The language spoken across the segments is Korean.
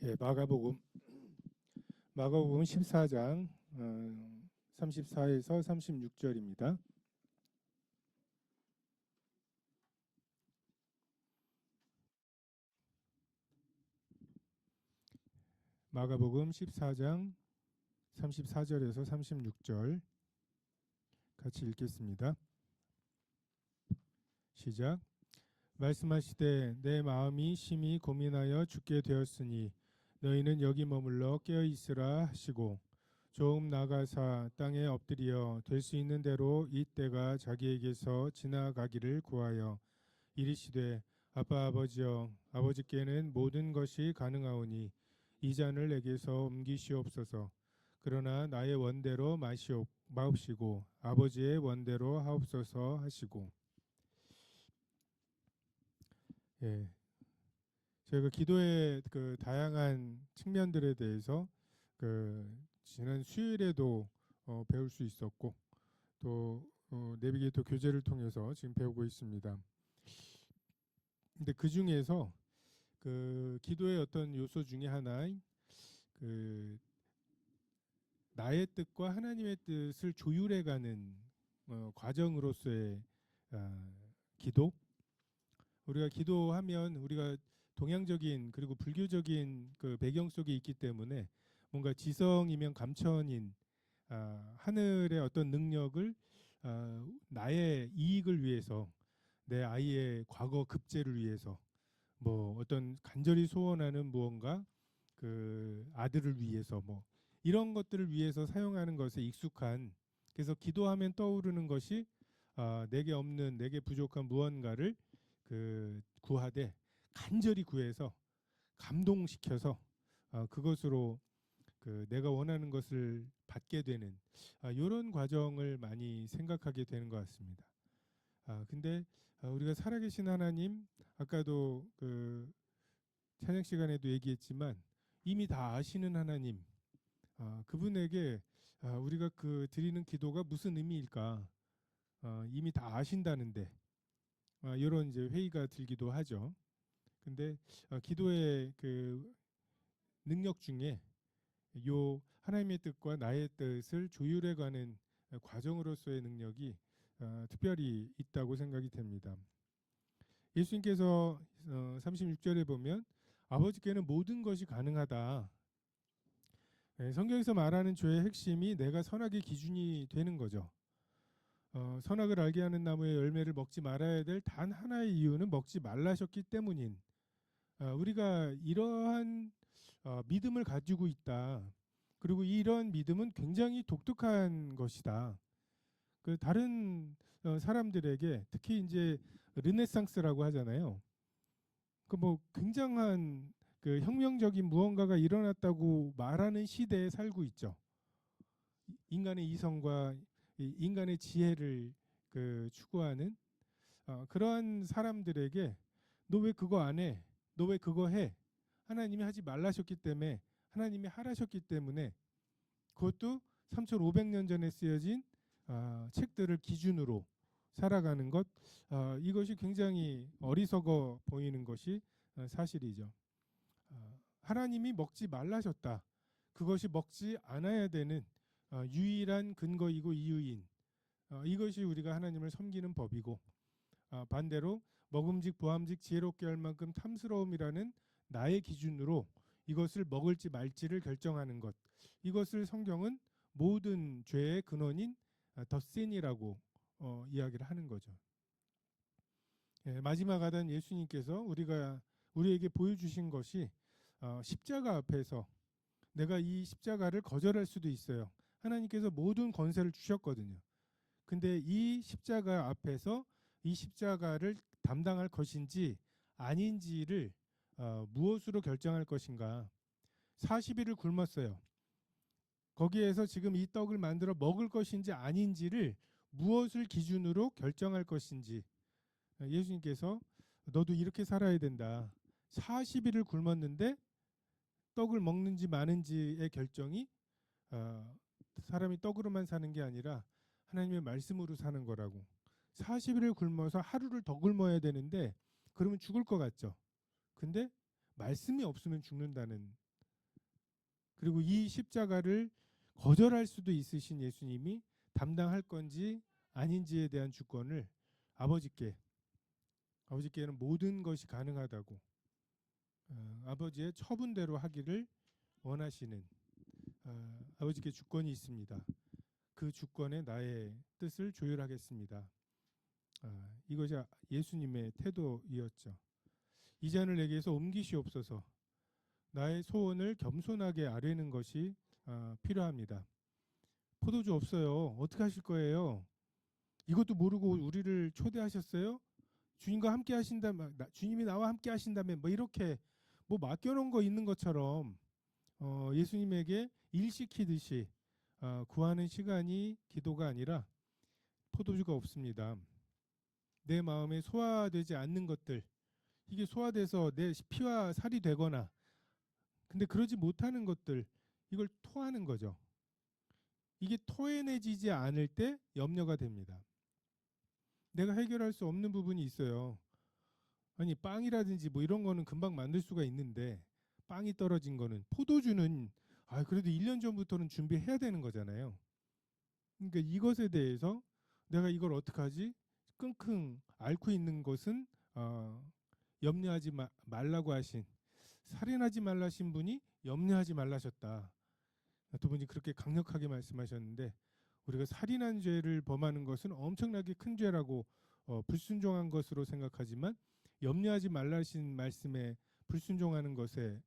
예, 마가복음 14장 34에서 36절입니다. 마가복음 14장 34절에서 36절 같이 읽겠습니다. 시작. 말씀하시되 내 마음이 심히 고민하여 죽게 되었으니 너희는 여기 머물러 깨어 있으라 하시고 조금 나가사 땅에 엎드려 될 수 있는 대로 이 때가 자기에게서 지나가기를 구하여 이르시되 아빠 아버지여 아버지께는 모든 것이 가능하오니 이 잔을 내게서 옮기시옵소서. 그러나 나의 원대로 마옵시고 아버지의 원대로 하옵소서 하시고. 예, 저희가 기도의 그 다양한 측면들에 대해서 그 지난 수요일에도 배울 수 있었고 또 내비게이터 교재를 통해서 지금 배우고 있습니다. 근데 그 중에서 그 기도의 어떤 요소 중에 하나인 그 나의 뜻과 하나님의 뜻을 조율해가는 과정으로서의 기도. 우리가 기도하면 우리가 동양적인 그리고 불교적인 그 배경 속에 있기 때문에 뭔가 지성이면 감천인 하늘의 어떤 능력을 나의 이익을 위해서 내 아이의 과거 급제를 위해서 뭐 어떤 간절히 소원하는 무언가 그 아들을 위해서 뭐 이런 것들을 위해서 사용하는 것에 익숙한, 그래서 기도하면 떠오르는 것이 내게 없는 내게 부족한 무언가를 그 구하되 간절히 구해서 감동시켜서 그것으로 그 내가 원하는 것을 받게 되는 이런 과정을 많이 생각하게 되는 것 같습니다. 근데 우리가 살아계신 하나님, 아까도 그 찬양 시간에도 얘기했지만 이미 다 아시는 하나님, 그분에게 우리가 그 드리는 기도가 무슨 의미일까? 이미 다 아신다는데 이런 이제 회의가 들기도 하죠. 근데 기도의 그 능력 중에 요 하나님의 뜻과 나의 뜻을 조율해가는 과정으로서의 능력이 특별히 있다고 생각이 됩니다. 예수님께서 36절에 보면 아버지께는 모든 것이 가능하다. 성경에서 말하는 죄의 핵심이 내가 선악의 기준이 되는 거죠. 선악을 알게 하는 나무의 열매를 먹지 말아야 될 단 하나의 이유는 먹지 말라셨기 때문인, 우리가 이러한 믿음을 가지고 있다. 그리고 이런 믿음은 굉장히 독특한 것이다. 그 다른 사람들에게 특히 이제 르네상스라고 하잖아요. 그 뭐 굉장한 그 혁명적인 무언가가 일어났다고 말하는 시대에 살고 있죠. 인간의 이성과 인간의 지혜를 그 추구하는 그러한 사람들에게 너 왜 그거 안 해? 너 왜 그거 해? 하나님이 하지 말라셨기 때문에, 하나님이 하라셨기 때문에, 그것도 3,500년 전에 쓰여진 책들을 기준으로 살아가는 것, 이것이 굉장히 어리석어 보이는 것이 사실이죠. 하나님이 먹지 말라셨다. 그것이 먹지 않아야 되는 유일한 근거이고 이유인, 이것이 우리가 하나님을 섬기는 법이고, 반대로 먹음직 보암직 지혜롭게 할 만큼 탐스러움이라는 나의 기준으로 이것을 먹을지 말지를 결정하는 것, 이것을 성경은 모든 죄의 근원인 덧센이라고 이야기를 하는 거죠. 마지막 아단 예수님께서 우리에게 보여주신 것이 십자가 앞에서 내가 이 십자가를 거절할 수도 있어요. 하나님께서 모든 권세를 주셨거든요. 근데 이 십자가 앞에서 이 십자가를 담당할 것인지 아닌지를 무엇으로 결정할 것인가. 40일을 굶었어요. 거기에서 지금 이 떡을 만들어 먹을 것인지 아닌지를 무엇을 기준으로 결정할 것인지, 예수님께서 너도 이렇게 살아야 된다. 40일을 굶었는데 떡을 먹는지 마는지의 결정이 사람이 떡으로만 사는 게 아니라 하나님의 말씀으로 사는 거라고. 40일을 굶어서 하루를 더 굶어야 되는데 그러면 죽을 것 같죠. 근데 말씀이 없으면 죽는다는 그리고 이 십자가를 거절할 수도 있으신 예수님이 담당할 건지 아닌지에 대한 주권을 아버지께는 모든 것이 가능하다고 아버지의 처분대로 하기를 원하시는 아버지께 주권이 있습니다. 그 주권에 나의 뜻을 조율하겠습니다. 이것이 예수님의 태도이었죠. 이 잔을 내게서 옮기시옵소서. 나의 소원을 겸손하게 아뢰는 것이 필요합니다. 포도주 없어요. 어떻게 하실 거예요? 이것도 모르고 우리를 초대하셨어요? 주님과 함께 하신다면, 주님이 나와 함께 하신다면 뭐 이렇게 뭐 맡겨놓은 거 있는 것처럼 예수님에게 일 시키듯이 구하는 시간이 기도가 아니라 포도주가 없습니다. 내 마음에 소화되지 않는 것들, 이게 소화돼서 내 피와 살이 되거나, 근데 그러지 못하는 것들, 이걸 토하는 거죠. 이게 토해내지지 않을 때 염려가 됩니다. 내가 해결할 수 없는 부분이 있어요. 아니 빵이라든지 뭐 이런 거는 금방 만들 수가 있는데 빵이 떨어진 거는, 포도주는 그래도 1년 전부터는 준비해야 되는 거잖아요. 그러니까 이것에 대해서 내가 이걸 어떡하지? 끙끙 앓고 있는 것은 염려하지 말라고 하신, 살인하지 말라신 분이 염려하지 말라셨다. 두 분이 그렇게 강력하게 말씀하셨는데, 우리가 살인한 죄를 범하는 것은 엄청나게 큰 죄라고 불순종한 것으로 생각하지만, 염려하지 말라신 말씀에 불순종하는 것에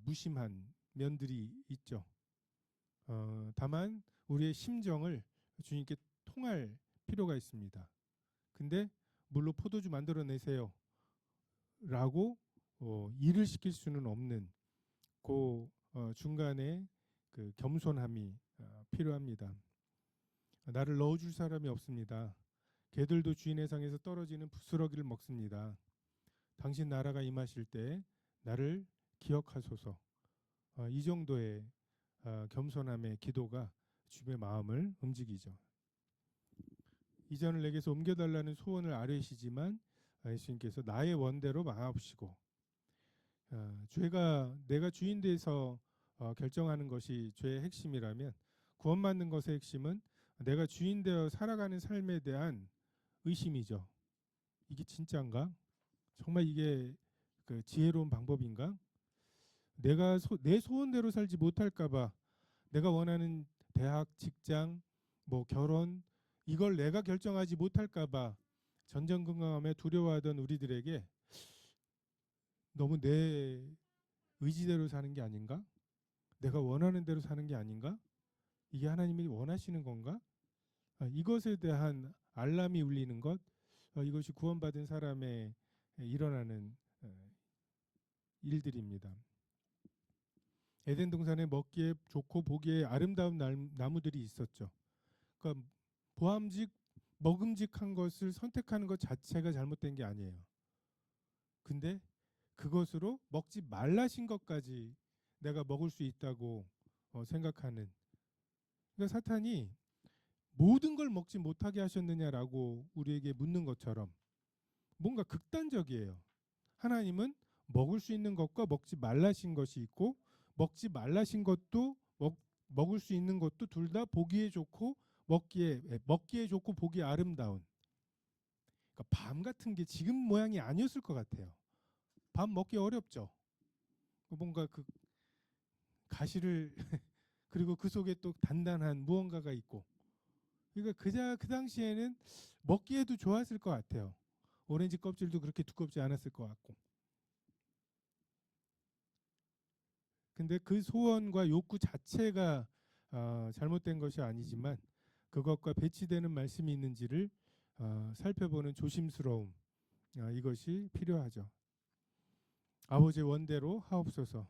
무심한 면들이 있죠. 다만 우리의 심정을 주님께 통할 필요가 있습니다. 근데 물로 포도주 만들어내세요 라고 일을 시킬 수는 없는 그 중간에 그 겸손함이 필요합니다. 나를 넣어줄 사람이 없습니다. 개들도 주인의 상에서 떨어지는 부스러기를 먹습니다. 당신 나라가 임하실 때 나를 기억하소서. 이 정도의 겸손함의 기도가 주님의 마음을 움직이죠. 이 잔을 내게서 옮겨달라는 소원을 아뢰시지만 예수님께서 나의 원대로 마옵시고, 죄가 내가 주인 돼서 결정하는 것이 죄의 핵심이라면, 구원받는 것의 핵심은 내가 주인 되어 살아가는 삶에 대한 의심이죠. 이게 진짜인가? 정말 이게 그 지혜로운 방법인가? 내가 내 소원대로 살지 못할까봐, 내가 원하는 대학, 직장, 뭐 결혼, 이걸 내가 결정하지 못할까봐 전전긍긍하며 두려워하던 우리들에게 너무 내 의지대로 사는 게 아닌가? 내가 원하는 대로 사는 게 아닌가? 이게 하나님이 원하시는 건가? 이것에 대한 알람이 울리는 것, 이것이 구원받은 사람의 일어나는 일들입니다. 에덴 동산에 먹기에 좋고 보기에 아름다운 나무들이 있었죠. 그러니까 먹음직한 것을 선택하는 것 자체가 잘못된 게 아니에요. 근데 그것으로 먹지 말라신 것까지 내가 먹을 수 있다고 생각하는, 그러니까 사탄이 모든 걸 먹지 못하게 하셨느냐라고 우리에게 묻는 것처럼 뭔가 극단적이에요. 하나님은 먹을 수 있는 것과 먹지 말라신 것이 있고, 먹지 말라신 것도 먹을 수 있는 것도 둘 다 보기에 좋고 먹기에 좋고 보기에 아름다운, 그러니까 밤 같은 게 지금 모양이 아니었을 것 같아요. 밤 먹기 어렵죠. 뭔가 그 가시를 그리고 그 속에 또 단단한 무언가가 있고, 그러니까 그 당시에는 먹기에도 좋았을 것 같아요. 오렌지 껍질도 그렇게 두껍지 않았을 것 같고. 근데 그 소원과 욕구 자체가 잘못된 것이 아니지만, 그것과 배치되는 말씀이 있는지를 살펴보는 조심스러움, 이것이 필요하죠. 아버지의 원대로 하옵소서.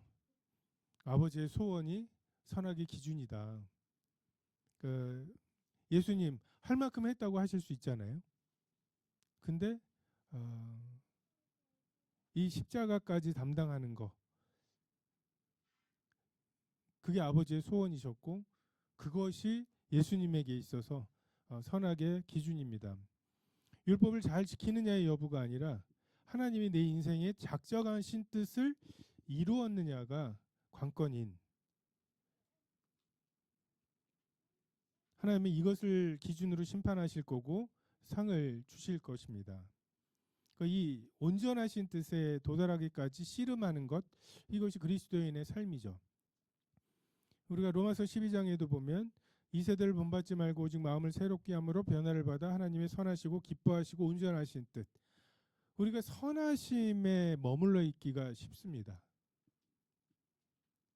아버지의 소원이 선악의 기준이다. 예수님 할 만큼 했다고 하실 수 있잖아요. 근데 이 십자가까지 담당하는 거, 그게 아버지의 소원이셨고, 그것이 예수님에게 있어서 선악의 기준입니다. 율법을 잘 지키느냐의 여부가 아니라 하나님이 내 인생에 작정하신 뜻을 이루었느냐가 관건인, 하나님은 이것을 기준으로 심판하실 거고 상을 주실 것입니다. 이 온전하신 뜻에 도달하기까지 씨름하는 것, 이것이 그리스도인의 삶이죠. 우리가 로마서 12장에도 보면 이 세대를 본받지 말고 오직 마음을 새롭게 함으로 변화를 받아 하나님의 선하시고 기뻐하시고 온전하신 뜻. 우리가 선하심에 머물러 있기가 쉽습니다.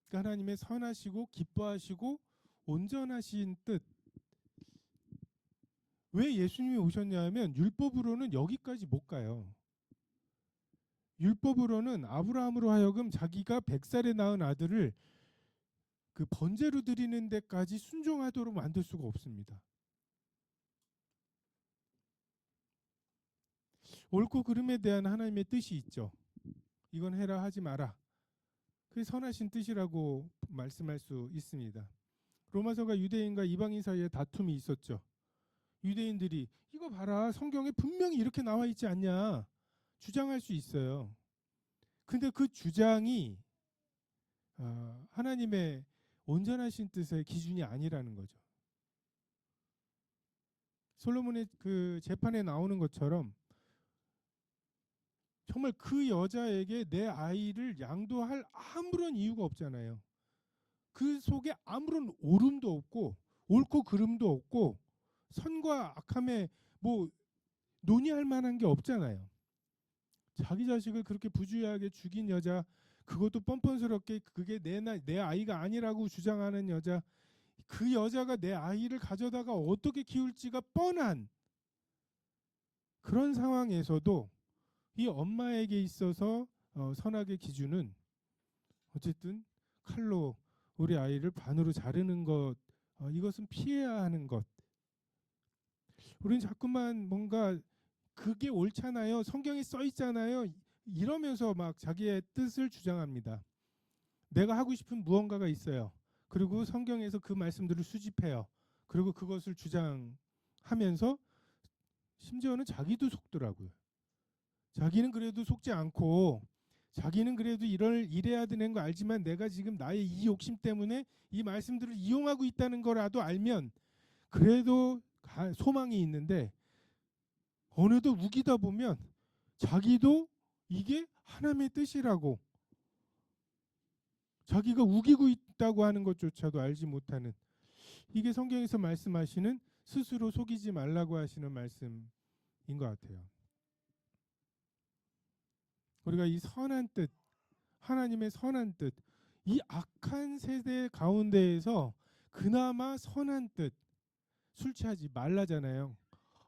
그러니까 하나님의 선하시고 기뻐하시고 온전하신 뜻. 왜 예수님이 오셨냐 하면 율법으로는 여기까지 못 가요. 율법으로는 아브라함으로 하여금 자기가 100살에 낳은 아들을 그 번제로 드리는 데까지 순종하도록 만들 수가 없습니다. 옳고 그름에 대한 하나님의 뜻이 있죠. 이건 해라 하지 마라. 그게 선하신 뜻이라고 말씀할 수 있습니다. 로마서가 유대인과 이방인 사이에 다툼이 있었죠. 유대인들이 이거 봐라, 성경에 분명히 이렇게 나와 있지 않냐 주장할 수 있어요. 근데 그 주장이 하나님의 온전하신 뜻의 기준이 아니라는 거죠. 솔로몬의 그 재판에 나오는 것처럼 정말 그 여자에게 내 아이를 양도할 아무런 이유가 없잖아요. 그 속에 아무런 옳음도 없고 옳고 그름도 없고 선과 악함에 뭐 논의할 만한 게 없잖아요. 자기 자식을 그렇게 부주의하게 죽인 여자, 그것도 뻔뻔스럽게 그게 내 아이가 아니라고 주장하는 여자, 그 여자가 내 아이를 가져다가 어떻게 키울지가 뻔한 그런 상황에서도 이 엄마에게 있어서 선악의 기준은 어쨌든 칼로 우리 아이를 반으로 자르는 것, 이것은 피해야 하는 것. 우리는 자꾸만 뭔가 그게 옳잖아요, 성경에 써 있잖아요, 이러면서 막 자기의 뜻을 주장합니다. 내가 하고 싶은 무언가가 있어요. 그리고 성경에서 그 말씀들을 수집해요. 그리고 그것을 주장하면서 심지어는 자기도 속더라고요. 자기는 그래도 속지 않고 자기는 그래도 이래야 되는 거 알지만 내가 지금 나의 이 욕심 때문에 이 말씀들을 이용하고 있다는 거라도 알면 그래도 소망이 있는데 어느덧 우기다 보면 자기도 이게 하나님의 뜻이라고 자기가 우기고 있다고 하는 것조차도 알지 못하는, 이게 성경에서 말씀하시는 스스로 속이지 말라고 하시는 말씀인 것 같아요. 우리가 이 선한 뜻, 하나님의 선한 뜻, 이 악한 세대 가운데에서 그나마 선한 뜻, 술 취하지 말라잖아요.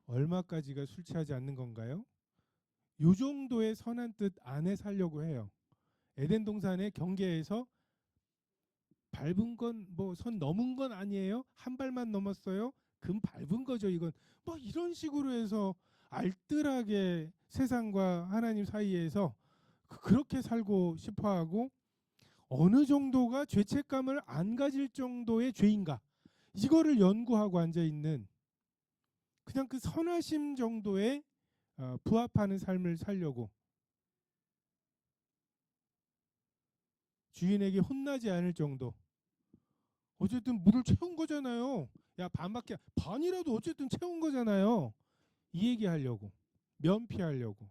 얼마까지가 술 취하지 않는 건가요? 요 정도의 선한 뜻 안에 살려고 해요. 에덴 동산의 경계에서 밟은 건 뭐 선 넘은 건 아니에요. 한 발만 넘었어요. 금 밟은 거죠. 이건 뭐 이런 식으로 해서 알뜰하게 세상과 하나님 사이에서 그렇게 살고 싶어하고, 어느 정도가 죄책감을 안 가질 정도의 죄인가, 이거를 연구하고 앉아 있는, 그냥 그 선하심 정도에 부합하는 삶을 살려고, 주인에게 혼나지 않을 정도. 어쨌든 물을 채운 거잖아요. 야, 반밖에, 반이라도 어쨌든 채운 거잖아요. 이 얘기하려고, 면피하려고.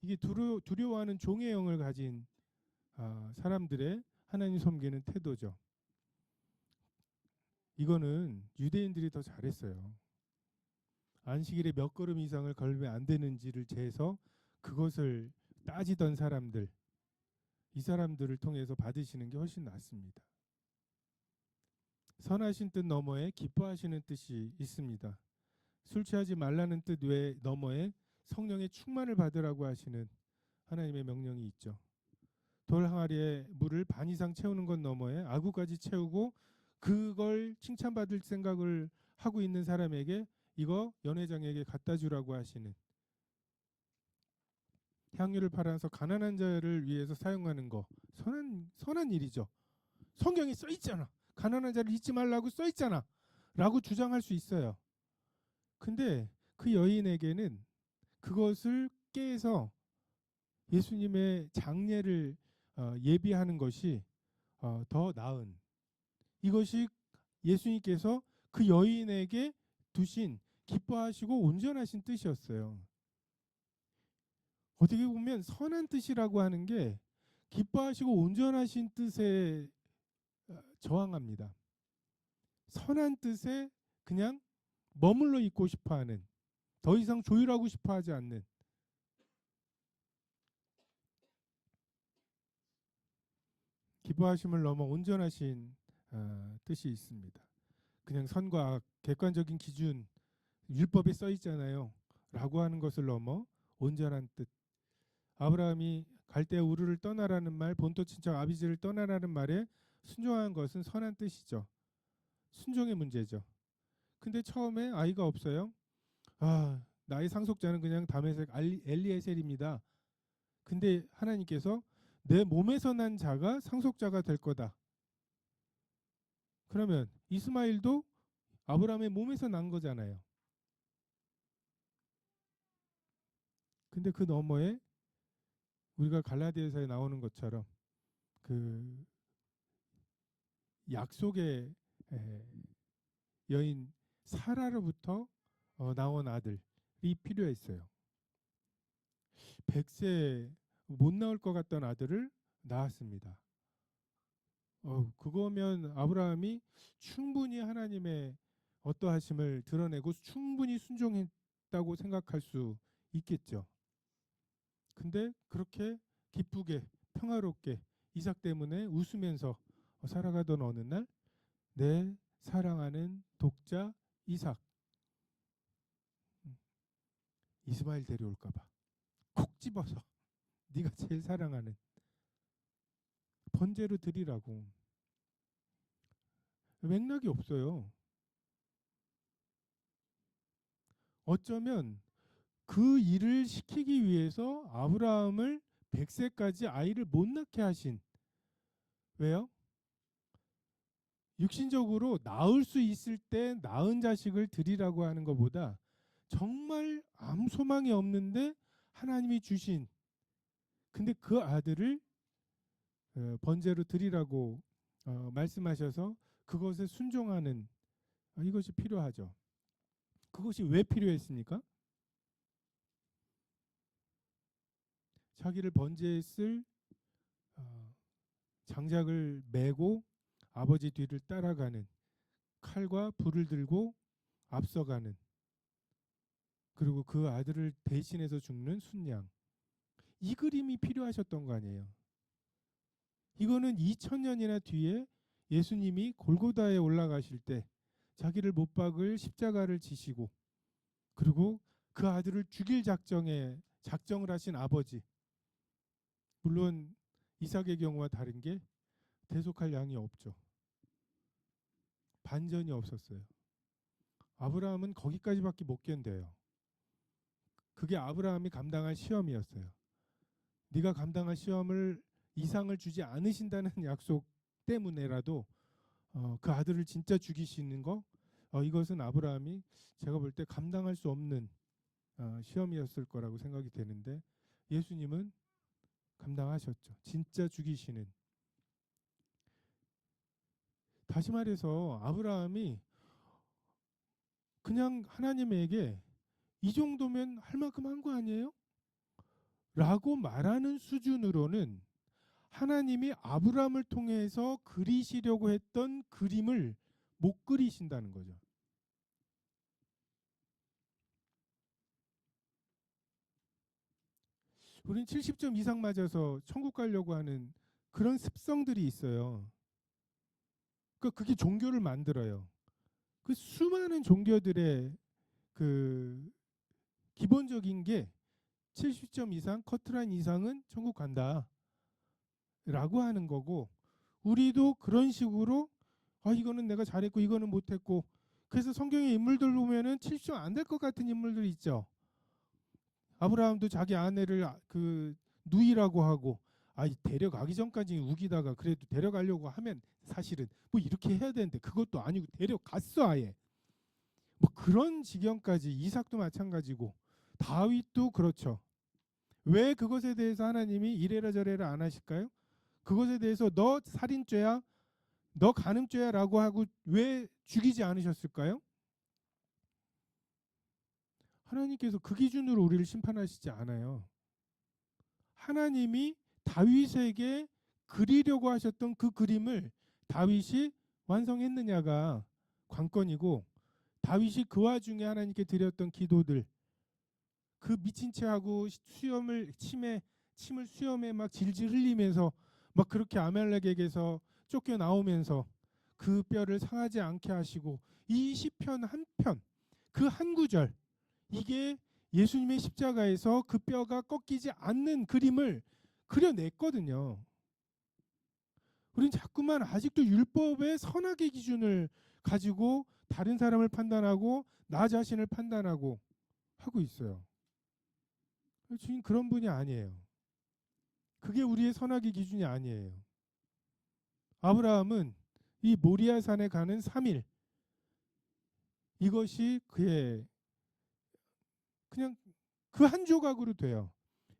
이게 두려워하는 종의 영을 가진 사람들의 하나님 섬기는 태도죠. 이거는 유대인들이 더 잘했어요. 안식일에 몇 걸음 이상을 걸으면 안 되는지를 재서 그것을 따지던 사람들, 이 사람들을 통해서 받으시는 게 훨씬 낫습니다. 선하신 뜻 너머에 기뻐하시는 뜻이 있습니다. 술 취하지 말라는 뜻 외 너머에 성령의 충만을 받으라고 하시는 하나님의 명령이 있죠. 돌 항아리에 물을 반 이상 채우는 것 너머에 아구까지 채우고 그걸 칭찬받을 생각을 하고 있는 사람에게 이거 연회장에게 갖다 주라고 하시는, 향유를 팔아서 가난한 자를 위해서 사용하는 거 선한 일이죠. 성경에 써 있잖아. 가난한 자를 잊지 말라고 써 있잖아. 라고 주장할 수 있어요. 근데 그 여인에게는 그것을 깨서 예수님의 장례를 예비하는 것이 더 나은, 이것이 예수님께서 그 여인에게 두신 기뻐하시고 온전하신 뜻이었어요. 어떻게 보면 선한 뜻이라고 하는 게 기뻐하시고 온전하신 뜻에 저항합니다. 선한 뜻에 그냥 머물러 있고 싶어하는, 더 이상 조율하고 싶어하지 않는, 기뻐하심을 넘어 온전하신 뜻이 있습니다. 그냥 선과 악, 객관적인 기준, 율법에 써 있잖아요 라고 하는 것을 넘어 온전한 뜻. 아브라함이 갈대아 우르를 떠나라는 말, 본토 친척 아비지를 떠나라는 말에 순종한 것은 선한 뜻이죠. 순종의 문제죠. 근데 처음에 아이가 없어요. 나의 상속자는 그냥 다메섹 엘리에셀입니다. 근데 하나님께서 내 몸에서 난 자가 상속자가 될 거다. 그러면 이스마일도 아브라함의 몸에서 난 거잖아요. 근데 그 너머에 우리가 갈라디아서에 나오는 것처럼 그 약속의 여인 사라로부터 나온 아들이 필요했어요. 100세 못 나올 것 같던 아들을 낳았습니다. 그거면 아브라함이 충분히 하나님의 어떠하심을 드러내고 충분히 순종했다고 생각할 수 있겠죠. 근데 그렇게 기쁘게 평화롭게 이삭 때문에 웃으면서 살아가던 어느 날 내 사랑하는 독자 이삭, 이스마엘 데려올까봐 콕 집어서 네가 제일 사랑하는 번제로 드리라고. 맥락이 없어요. 어쩌면 그 일을 시키기 위해서 아브라함을 100세까지 아이를 못 낳게 하신, 왜요? 육신적으로 낳을 수 있을 때 낳은 자식을 드리라고 하는 것보다 정말 아무 소망이 없는데 하나님이 주신, 근데 그 아들을 번제로 드리라고 말씀하셔서 그것에 순종하는, 이것이 필요하죠. 그것이 왜 필요했습니까? 자기를 번제했을 장작을 메고 아버지 뒤를 따라가는, 칼과 불을 들고 앞서가는, 그리고 그 아들을 대신해서 죽는 순양, 이 그림이 필요하셨던 거 아니에요. 이거는 2000년이나 뒤에 예수님이 골고다에 올라가실 때 자기를 못 박을 십자가를 지시고, 그리고 그 아들을 죽일 작정을 하신 아버지, 물론 이삭의 경우와 다른 게 대속할 양이 없죠. 반전이 없었어요. 아브라함은 거기까지밖에 못 견뎌요. 그게 아브라함이 감당할 시험이었어요. 네가 감당할 시험을 이상을 주지 않으신다는 약속 때문에라도 그 아들을 진짜 죽이시는 거, 이것은 아브라함이 제가 볼 때 감당할 수 없는 시험이었을 거라고 생각이 되는데, 예수님은 감당하셨죠. 진짜 죽이시는. 다시 말해서 아브라함이 그냥 하나님에게 이 정도면 할 만큼 한 거 아니에요? 라고 말하는 수준으로는 하나님이 아브라함을 통해서 그리시려고 했던 그림을 못 그리신다는 거죠. 우린 70점 이상 맞아서 천국 가려고 하는 그런 습성들이 있어요. 그게 종교를 만들어요. 그 수많은 종교들의 그 기본적인 게 70점 이상, 커트라인 이상은 천국 간다 라고 하는 거고, 우리도 그런 식으로 이거는 내가 잘했고 이거는 못했고, 그래서 성경의 인물들 보면은 70점 안 될 것 같은 인물들 있죠. 아브라함도 자기 아내를 그 누이라고 하고, 데려가기 전까지 우기다가 그래도 데려가려고 하면 사실은 뭐 이렇게 해야 되는데 그것도 아니고 데려갔어 아예. 뭐 그런 지경까지. 이삭도 마찬가지고 다윗도 그렇죠. 왜 그것에 대해서 하나님이 이래라 저래라 안 하실까요? 그것에 대해서 너 살인죄야, 너 간음죄야라고 하고 왜 죽이지 않으셨을까요? 하나님께서 그 기준으로 우리를 심판하시지 않아요. 하나님이 다윗에게 그리려고 하셨던 그 그림을 다윗이 완성했느냐가 관건이고, 다윗이 그 와중에 하나님께 드렸던 기도들, 그 미친 채하고 수염을 침을 수염에 막 질질 흘리면서 막 그렇게 아말렉에게서 쫓겨 나오면서 그 뼈를 상하지 않게 하시고, 이 시편 한 편, 그 한 구절, 이게 예수님의 십자가에서 그 뼈가 꺾이지 않는 그림을 그려냈거든요. 우린 자꾸만 아직도 율법의 선악의 기준을 가지고 다른 사람을 판단하고 나 자신을 판단하고 하고 있어요. 주님 그런 분이 아니에요. 그게 우리의 선악의 기준이 아니에요. 아브라함은 이 모리아산에 가는 3일, 이것이 그의 그냥 그 한 조각으로 돼요.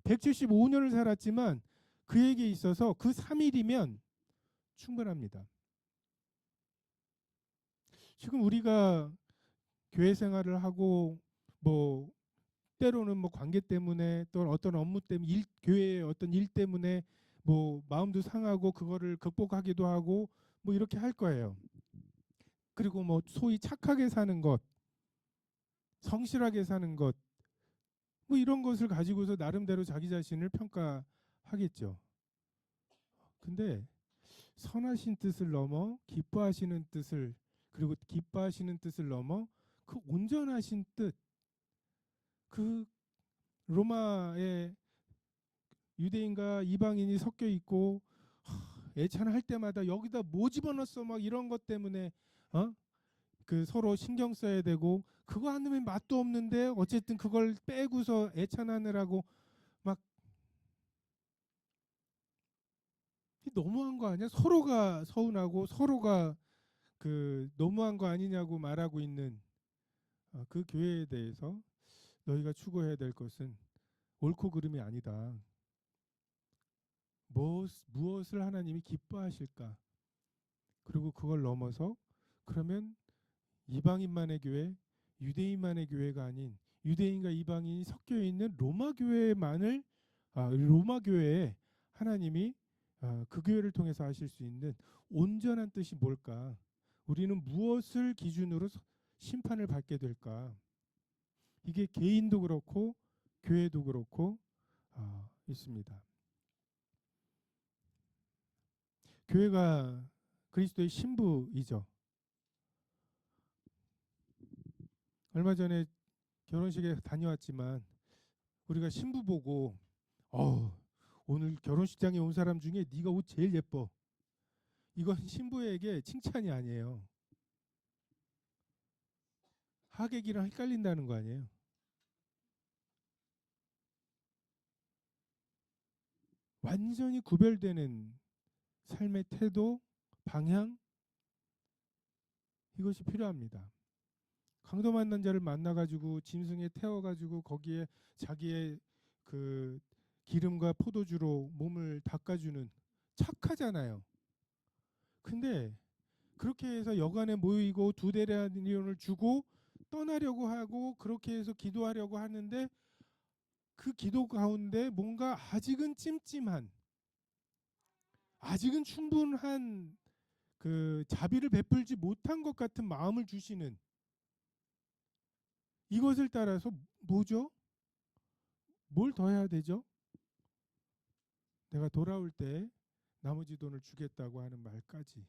175년을 살았지만 그에게 있어서 그 3일이면 충분합니다. 지금 우리가 교회 생활을 하고 뭐 때로는 뭐 관계 때문에 또 어떤 업무 때문에 교회의 어떤 일 때문에 뭐 마음도 상하고 그거를 극복하기도 하고 뭐 이렇게 할 거예요. 그리고 뭐 소위 착하게 사는 것, 성실하게 사는 것, 뭐 이런 것을 가지고서 나름대로 자기 자신을 평가하겠죠. 근데 선하신 뜻을 넘어 기뻐하시는 뜻을, 그리고 기뻐하시는 뜻을 넘어 그 온전하신 뜻, 그 로마의 유대인과 이방인이 섞여 있고 애찬할 때마다 여기다 뭐 집어넣었어 막 이런 것 때문에 그 서로 신경 써야 되고, 그거 안 넣으면 맛도 없는데 어쨌든 그걸 빼고서 애찬하느라고 막 너무한 거 아니야? 서로가 서운하고 서로가 그 너무한 거 아니냐고 말하고 있는 그 교회에 대해서 너희가 추구해야 될 것은 옳고 그름이 아니다. 무엇을 하나님이 기뻐하실까? 그리고 그걸 넘어서 그러면 이방인만의 교회, 유대인만의 교회가 아닌 유대인과 이방인이 섞여 있는 로마 교회만을 로마 교회에 하나님이 그 교회를 통해서 하실 수 있는 온전한 뜻이 뭘까? 우리는 무엇을 기준으로 심판을 받게 될까? 이게 개인도 그렇고 교회도 그렇고 있습니다. 교회가 그리스도의 신부이죠. 얼마 전에 결혼식에 다녀왔지만 우리가 신부 보고 오늘 결혼식장에 온 사람 중에 네가 옷 제일 예뻐. 이건 신부에게 칭찬이 아니에요. 하객이랑 헷갈린다는 거 아니에요. 완전히 구별되는 삶의 태도, 방향, 이것이 필요합니다. 강도 만난 자를 만나가지고 짐승에 태워가지고 거기에 자기의 그 기름과 포도주로 몸을 닦아주는, 착하잖아요. 근데 그렇게 해서 여관에 모이고 두 데나리온을 주고 떠나려고 하고 그렇게 해서 기도하려고 하는데, 그 기도 가운데 뭔가 아직은 찜찜한, 아직은 충분한 그 자비를 베풀지 못한 것 같은 마음을 주시는, 이것을 따라서 뭐죠? 뭘 더 해야 되죠? 내가 돌아올 때 나머지 돈을 주겠다고 하는 말까지,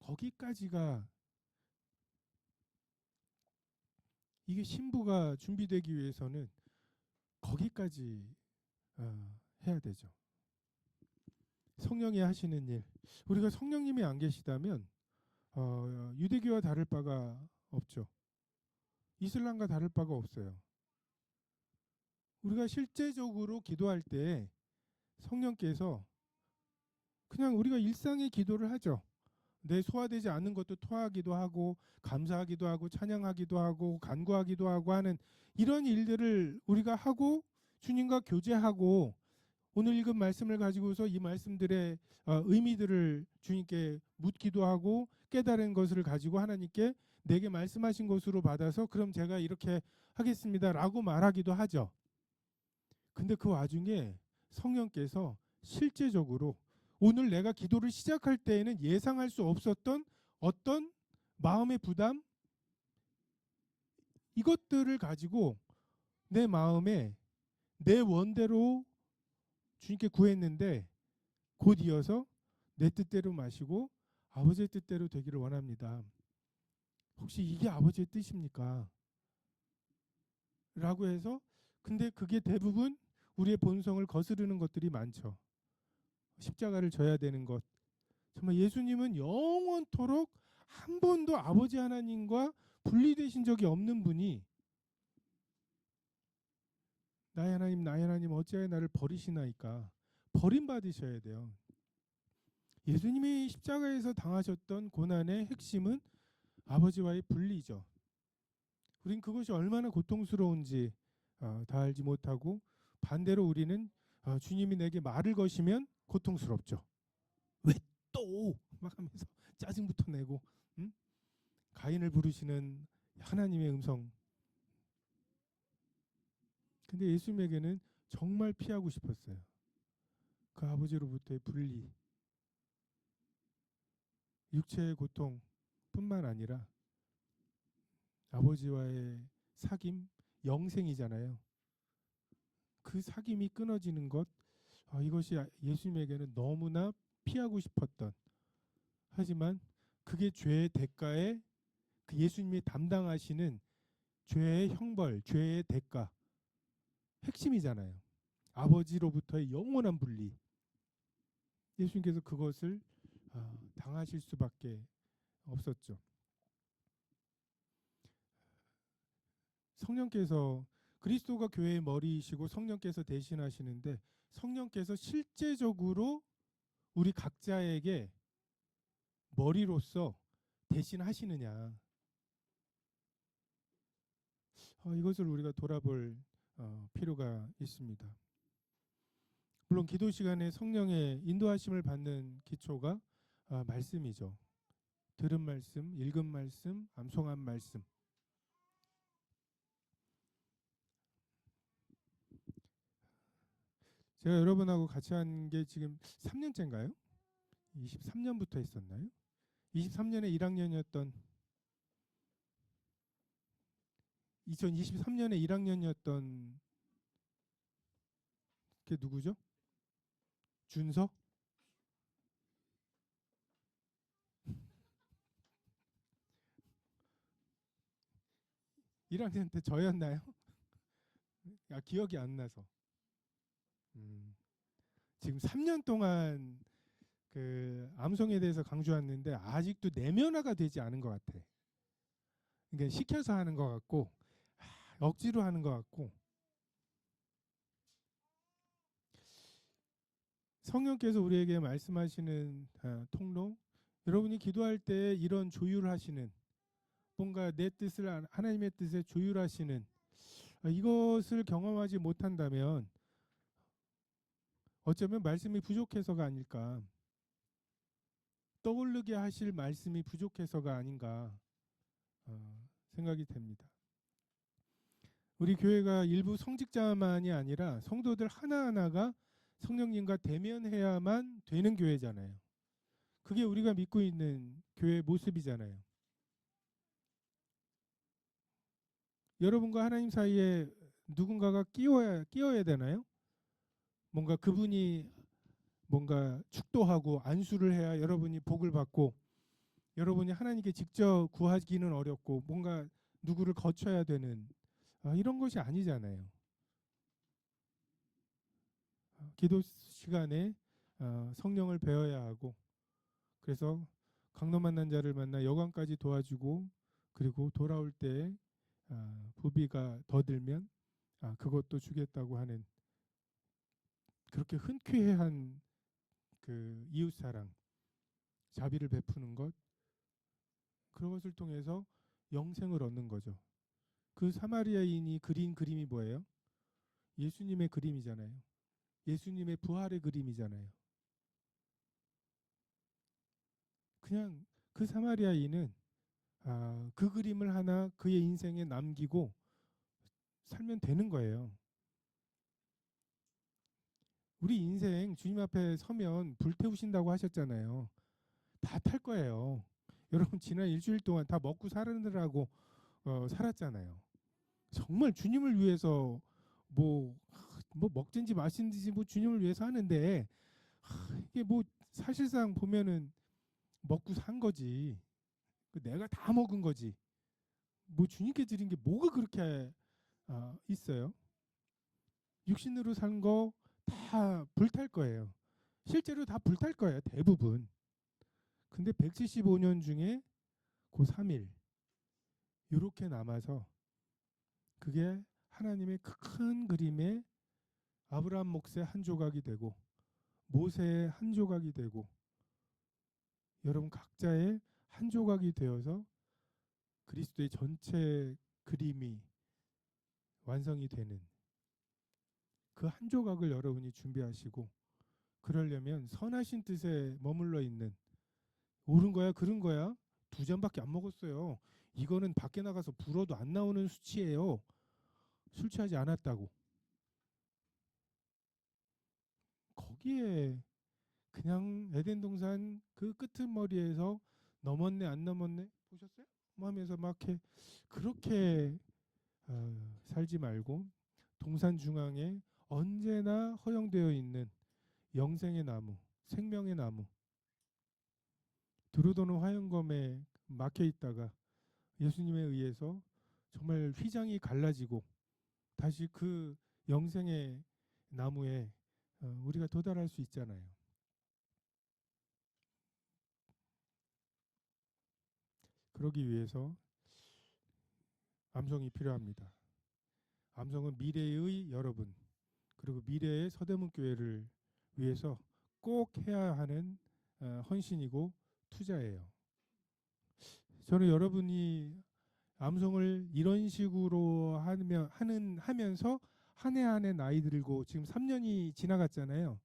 거기까지가, 이게 신부가 준비되기 위해서는 거기까지 해야 되죠. 성령이 하시는 일, 우리가 성령님이 안 계시다면 유대교와 다를 바가 없죠. 이슬람과 다를 바가 없어요. 우리가 실제적으로 기도할 때 성령께서 그냥 우리가 일상의 기도를 하죠. 내 소화되지 않는 것도 토하기도 하고 감사하기도 하고 찬양하기도 하고 간구하기도 하고 하는 이런 일들을 우리가 하고 주님과 교제하고 오늘 읽은 말씀을 가지고서 이 말씀들의 의미들을 주님께 묻기도 하고 깨달은 것을 가지고 하나님께 내게 말씀하신 것으로 받아서 그럼 제가 이렇게 하겠습니다라고 말하기도 하죠. 근데 그 와중에 성령께서 실제적으로 오늘 내가 기도를 시작할 때에는 예상할 수 없었던 어떤 마음의 부담, 이것들을 가지고 내 마음에 내 원대로 주님께 구했는데 곧 이어서 내 뜻대로 마시고 아버지의 뜻대로 되기를 원합니다. 혹시 이게 아버지의 뜻입니까? 라고 해서 근데 그게 대부분 우리의 본성을 거스르는 것들이 많죠. 십자가를 져야 되는 것. 정말 예수님은 영원토록 한 번도 아버지 하나님과 분리되신 적이 없는 분이 나의 하나님 어찌하여 나를 버리시나이까. 버림받으셔야 돼요. 예수님이 십자가에서 당하셨던 고난의 핵심은 아버지와의 분리죠. 우린 그것이 얼마나 고통스러운지 다 알지 못하고 반대로 우리는 주님이 내게 말을 거시면 고통스럽죠. 왜 또? 막 하면서 짜증부터 내고 응? 가인을 부르시는 하나님의 음성. 근데 예수님에게는 정말 피하고 싶었어요. 그 아버지로부터의 분리. 육체의 고통뿐만 아니라 아버지와의 사귐, 영생이잖아요. 그 사귐이 끊어지는 것, 이것이 예수님에게는 너무나 피하고 싶었던, 하지만 그게 죄의 대가에 그 예수님이 담당하시는 죄의 형벌, 죄의 대가, 핵심이잖아요. 아버지로부터의 영원한 분리. 예수님께서 그것을 당하실 수밖에 없었죠. 성령께서 그리스도가 교회의 머리이시고 성령께서 대신하시는데 성령께서 실제적으로 우리 각자에게 머리로서 대신하시느냐. 이것을 우리가 돌아볼 필요가 있습니다. 물론 기도 시간에 성령의 인도하심을 받는 기초가 말씀이죠. 들은 말씀, 읽은 말씀, 암송한 말씀. 제가 여러분하고 같이 한 게 지금 3년째인가요? 23년부터 했었나요? 23년에 1학년이었던 2023년에 1학년이었던 게 누구죠? 준서? 1학년 때 저였나요? 기억이 안 나서. 지금 3년 동안 그 암송에 대해서 강조했는데 아직도 내면화가 되지 않은 것 같아. 그러니까 시켜서 하는 것 같고 억지로 하는 것 같고. 성령께서 우리에게 말씀하시는 통로, 여러분이 기도할 때 이런 조율하시는, 뭔가 내 뜻을 하나님의 뜻에 조율하시는 이것을 경험하지 못한다면 어쩌면 말씀이 부족해서가 아닐까, 떠오르게 하실 말씀이 부족해서가 아닌가 생각이 됩니다. 우리 교회가 일부 성직자만이 아니라 성도들 하나하나가 성령님과 대면해야만 되는 교회잖아요. 그게 우리가 믿고 있는 교회의 모습이잖아요. 여러분과 하나님 사이에 누군가가 끼어야 되나요? 뭔가 그분이 뭔가 축도하고 안수를 해야 여러분이 복을 받고, 여러분이 하나님께 직접 구하기는 어렵고 뭔가 누구를 거쳐야 되는 이런 것이 아니잖아요. 기도 시간에 성령을 배워야 하고, 그래서 강로 만난 자를 만나 여관까지 도와주고, 그리고 돌아올 때 부비가 더 들면 그것도 주겠다고 하는, 그렇게 흔쾌한 그 이웃 사랑, 자비를 베푸는 것, 그런 것을 통해서 영생을 얻는 거죠. 그 사마리아인이 그린 그림이 뭐예요? 예수님의 그림이잖아요. 예수님의 부활의 그림이잖아요. 그냥 그 사마리아인은 그 그림을 하나 그의 인생에 남기고 살면 되는 거예요. 우리 인생 주님 앞에 서면 불 태우신다고 하셨잖아요. 다 탈 거예요. 여러분 지난 일주일 동안 다 먹고 사느라고 살았잖아요. 정말 주님을 위해서 뭐, 뭐 먹든지 마시든지 뭐 주님을 위해서 하는데 이게 뭐 사실상 보면은 먹고 산 거지. 내가 다 먹은 거지. 뭐 주님께 드린 게 뭐가 그렇게 있어요? 육신으로 산 거 다 불탈 거예요. 실제로 다 불탈 거예요. 대부분. 근데 175년 중에 그 3일 이렇게 남아서 그게 하나님의 큰 그림에 아브라함 몫의 한 조각이 되고 모세의 한 조각이 되고 여러분 각자의 한 조각이 되어서 그리스도의 전체 그림이 완성이 되는 그 한 조각을 여러분이 준비하시고 그러려면 선하신 뜻에 머물러 있는 옳은 거야 그른 거야 2잔밖에 안 먹었어요. 이거는 밖에 나가서 불어도 안 나오는 수치예요. 술 취하지 않았다고. 거기에 그냥 에덴 동산 그 끄트머리에서 넘었네 안 넘었네 보셨어요? 뭐 하면서 막 그렇게 살지 말고 동산 중앙에 언제나 허용되어 있는 영생의 나무, 생명의 나무, 두루도는 화영검에 막혀 있다가 예수님에 의해서 정말 휘장이 갈라지고 다시 그 영생의 나무에 우리가 도달할 수 있잖아요. 그러기 위해서 암송이 필요합니다. 암송은 미래의 여러분 그리고 미래의 서대문 교회를 위해서 꼭 해야 하는 헌신이고 투자예요. 저는 여러분이 암송을 이런 식으로 하면서 한 해 한 해 나이 들고 지금 3년이 지나갔잖아요.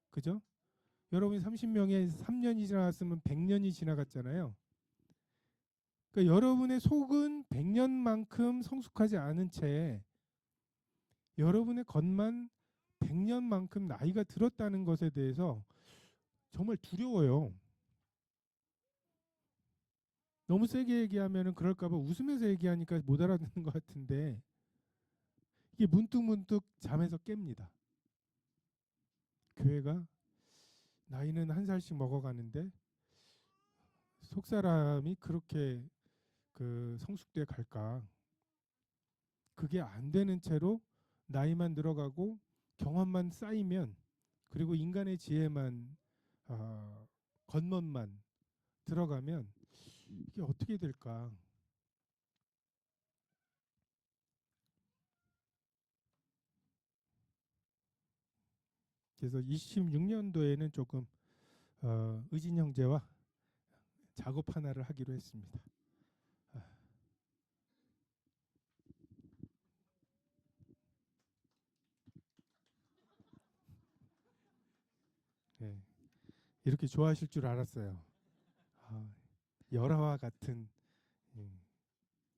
그죠? 여러분이 30명에 3년이 지나갔으면 100년이 지나갔잖아요. 그러니까 여러분의 속은 100년만큼 성숙하지 않은 채 여러분의 겉만 100년만큼 나이가 들었다는 것에 대해서 정말 두려워요. 너무 세게 얘기하면은 그럴까봐 웃으면서 얘기하니까 못 알아듣는 것 같은데 이게 문득문득 잠에서 깹니다. 교회가 나이는 한 살씩 먹어가는데 속 사람이 그렇게 그 성숙돼 갈까? 그게 안 되는 채로 나이만 늘어가고 경험만 쌓이면 그리고 인간의 지혜만 겉멋만 들어가면 이게 어떻게 될까? 그래서 26년도에는 조금 의진 형제와 작업 하나를 하기로 했습니다. 네. 이렇게 좋아하실 줄 알았어요. 열화와 같은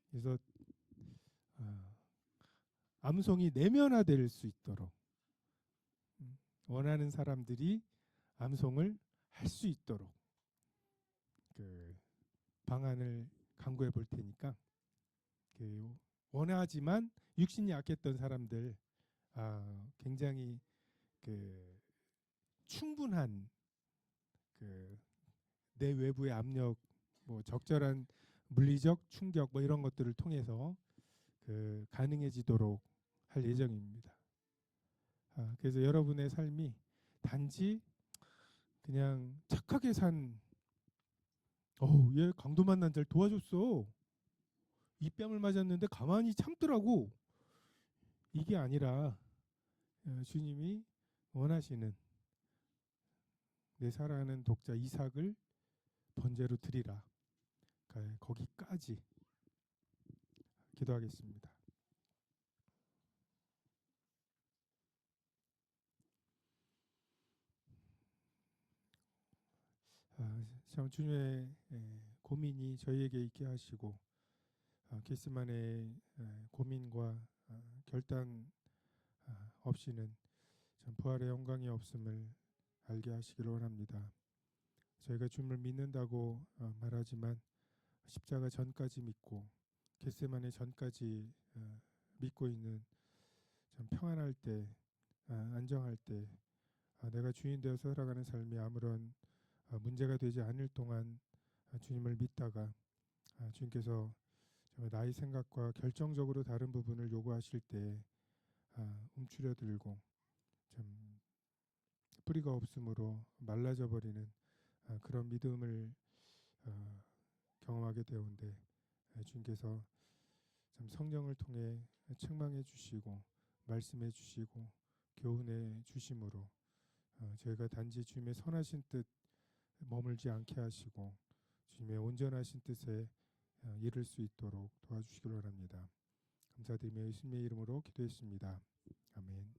그래서 암송이 내면화될 수 있도록 원하는 사람들이 암송을 할 수 있도록 그 방안을 강구해 볼 테니까 그 원하지만 육신이 약했던 사람들 굉장히 그 충분한 그 내 외부의 압력 뭐 적절한 물리적 충격 뭐 이런 것들을 통해서 그 가능해지도록 할 예정입니다. 그래서 여러분의 삶이 단지 그냥 착하게 산 얘 강도 만난 자를 도와줬어. 입뺨을 맞았는데 가만히 참더라고. 이게 아니라 주님이 원하시는 내 사랑하는 독자 이삭을 번제로 드리라. 거기까지 기도하겠습니다. 참 주님의 고민이 저희에게 있게 하시고 게스만의 고민과 결단 없이는 참 부활의 영광이 없음을 알게 하시기를 원합니다. 저희가 주님을 믿는다고 말하지만 십자가 전까지 믿고 겟세마네 전까지 믿고 있는 참 평안할 때 안정할 때 내가 주인 되어서 살아가는 삶이 아무런 문제가 되지 않을 동안 주님을 믿다가 주님께서 정말 나의 생각과 결정적으로 다른 부분을 요구하실 때 움츠려들고 좀 뿌리가 없으므로 말라져 버리는 그런 믿음을 경험하게 되온데 주님께서 참 성령을 통해 책망해 주시고 말씀해 주시고 교훈해 주심으로 저희가 단지 주님의 선하신 뜻 머물지 않게 하시고 주님의 온전하신 뜻에 이를 수 있도록 도와주시길 바랍니다. 감사드리며 예수님의 이름으로 기도했습니다. 아멘.